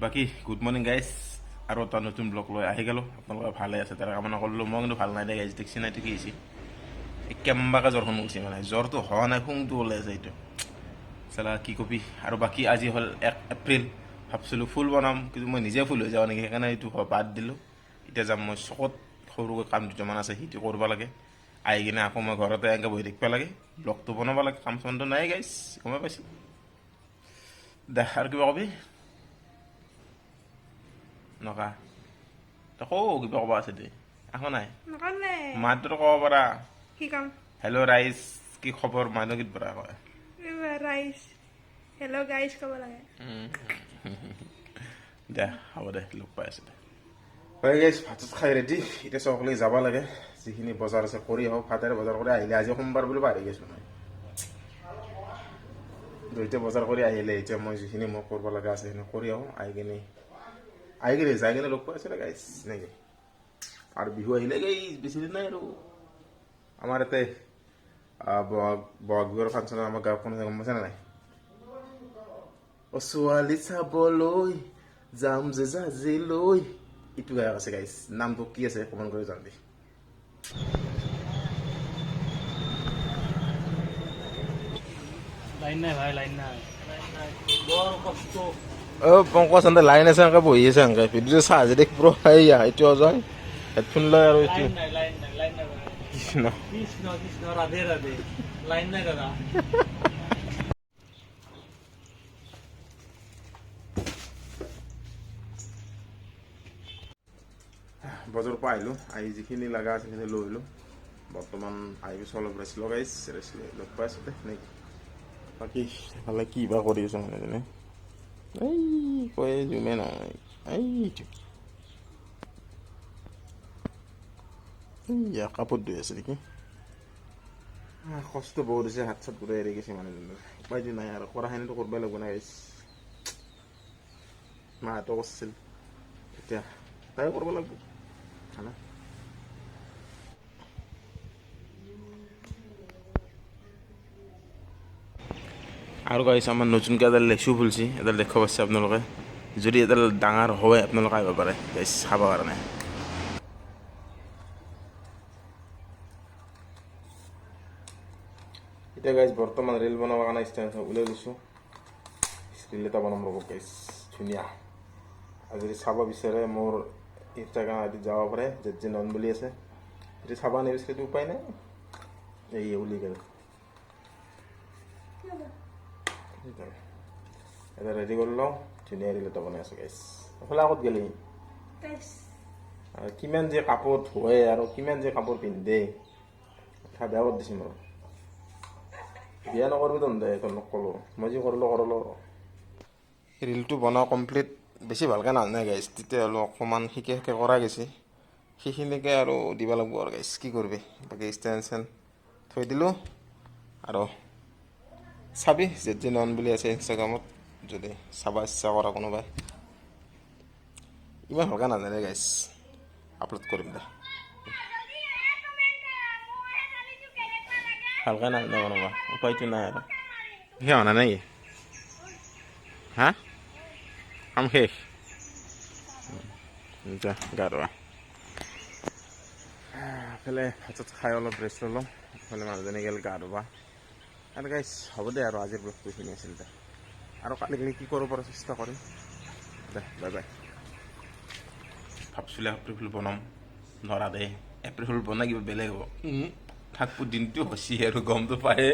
বাকী good morning guys আৰু এটা নতুন ব্লগ লৈ আহি গ'লোঁ আপোনালোকে ভালে আছে তাৰ কামনা কৰিলোঁ মই কিন্তু ভাল নাই দে গাইজ দেখছি নাই কি হৈছে কেম্বাকে জ্বৰখন উঠিছে মানে জ্বৰটো হোৱা নাই শুংটো ওলাই আছে এইটো চালা কি কবি আৰু বাকী আজি হ'ল 1 এপ্ৰিল ভাবছিলোঁ ফুল বনাম কিন্তু মই নিজে ফুল হৈ যাওঁ নেকি সেইকাৰণে এইটো বাদ দিলোঁ এতিয়া যাম মই চকত সৰুকৈ কাম দুটামান আছে সেইটো কৰিব লাগে আহি কিনে আকৌ মই ঘৰতে এনেকৈ বহি থাকিব লাগে ব্লগটো বনাব লাগে কাম চামটো নাই গাইজ গমে পাইছোঁ দে আৰু কিবা কবি নকা তই কওঁ কিবা ক'ব আছে দে আকৌ নাই নকলে মাতটো ক'ব পাৰা কি কাম হেল্ল' ৰাইজ কি খবৰ মানুহ গীত পৰা কয় ৰাইচ হেল্ল' গাইজ ক'ব লাগে দে হ'ব দে লগ পাই আছোঁ দে হয় গাইজ ভাত খাই ৰেডি এতিয়া চকলে যাব লাগে যিখিনি বজাৰ আছে কৰি আহোঁ ভাতেৰে বজাৰ কৰি আহিলে আজি সোমবাৰ বুলি পাহৰি গৈছোঁ মই এতিয়া বজাৰ কৰি আহিলে এতিয়া মই যিখিনি মই কৰিব লগা আছে সেইখিনি কৰি আহোঁ আহি কিনে যাই কিনে লগ পাই আছিলে গাইজ নেকি আৰু বিহু আহিলে গাইজ বেছিদিন নাই আৰু আমাৰ ইয়াতে বহাগ বিহুৰ ফাংচনত আমাৰ গাঁওখন গম পাইছে নাই অ ছোৱালী চাবলৈ যাম যে জাজিলৈ এইটো গায়ক আছে গাইজ নামটো কি আছে কমেণ্ট কৰি জানিবি লাইন নাই ভাই লাইন নাই বৰ কষ্ট অ পংকজ এনে লাইন আছে এনেকে বহি আছে এনেকে ভিডিঅ' চাহ যে দেখ পুরো এইয়া এইটো অজয় হেডফোন লৈ আৰু এইটো লাইন নাই লাইন নাই লাইন নাই কৃষ্ণ কৃষ্ণ কৃষ্ণ রাধে রাধে লাইন নাই দাদা বজাৰৰ পৰা আহিলোঁ আহি যিখিনি লগা আছে সেইখিনি লৈ আহিলোঁ বৰ্তমান আহি পিছত অলপ ৰেষ্ট লগাইছ ৰেষ্ট লগ পাই আছোঁ দে নেকি বাকী সেইফালে কি বা কৰি আছোঁ মানে যেনে এই কয় জুমে নহয় এইটো এইয়া কাপোৰ ধুই আছে নেকি কষ্ট বহুত হৈছে হাত চাত গোটেই এৰি গৈছে মানুহজনৰ উপায়টো নাই আৰু কৰাখিনিতো কৰিবই লাগিব না গাইছ মাহঁতো কৰিছিল এতিয়া তাইও কৰিব লাগিব খানা আৰু গাইছ আমাৰ নতুনকৈ এডাল লেচু ফুলছি এডাল দেখা পাইছে আপোনালোকে যদি এডাল ডাঙৰ হয় আপোনালোকে আহিব পাৰে গাইছ খাব কাৰণে এতিয়া গাইজ বৰ্তমান ৰিল বনাবৰ কাৰণে ষ্টেণ্ড ওলাই লৈছোঁ ৰিল এটা বনাম ৰ'ব গাইজ ধুনীয়া আৰু যদি চাব বিচাৰে মোৰ ইনষ্টাগ্ৰাম আইডিত যাব পাৰে জেড নন বুলি আছে যদি চাব নিবিচাৰে উপায় নাই এই উলি গ'ল এটা ৰেডি কৰি লওঁ ধুনীয়া ৰিল এটা বনাই আছোঁ গাইজ এইফালে আগত গ'লি আৰু কিমান যে কাপোৰ ধুৱে আৰু কিমান যে কাপোৰ পিন্ধে কথা বেয়া কৰি দিছে মোৰ বিয়া নকৰিবি তহঁতে তই নকলোঁ মই যি কৰিলোঁ ৰিলটো বনোৱা কমপ্লিট বেছি ভালকৈ নাজানে গাইছ তেতিয়াহ'লে অকণমান শিকে কৰা গৈছে সেইখিনিকে আৰু দিব লাগিব আৰু গাইছ কি কৰিবি বাকী ষ্টেণ্ড থৈ দিলোঁ আৰু চাবি জেড নন বুলি আছে ইনষ্টাগ্ৰামত যদি চাব ইচ্ছা কৰা কোনোবাই ইমান ভালকৈ নাজানে গাইছ আপলোড কৰিম দে ভালকৈ নাজানে কোনোবা উপায়টো নাই আৰু সেই অনা নাই হা কাম শেষ যা গা ধোৱা এইফালে ভাতত খাই অলপ ৰেষ্ট ল'লোঁ এইফালে মানুহজনী গ'ল গা ধুবা আৰু গাইছ হ'ব দে আৰু আজিৰ ব্লগটো এইখিনি আছিল দে আৰু কালি কি কৰিব পৰা চেষ্টা কৰিম দে বাই বাই ভাবছিলোঁ এপ্ৰিল ফুল বনাম নৰা দে এপ্ৰিল ফুল বনাই কিবা বেলেগ হ'ব থাকবোৰ দিনটো হৈছি আৰু গমটো পায়ে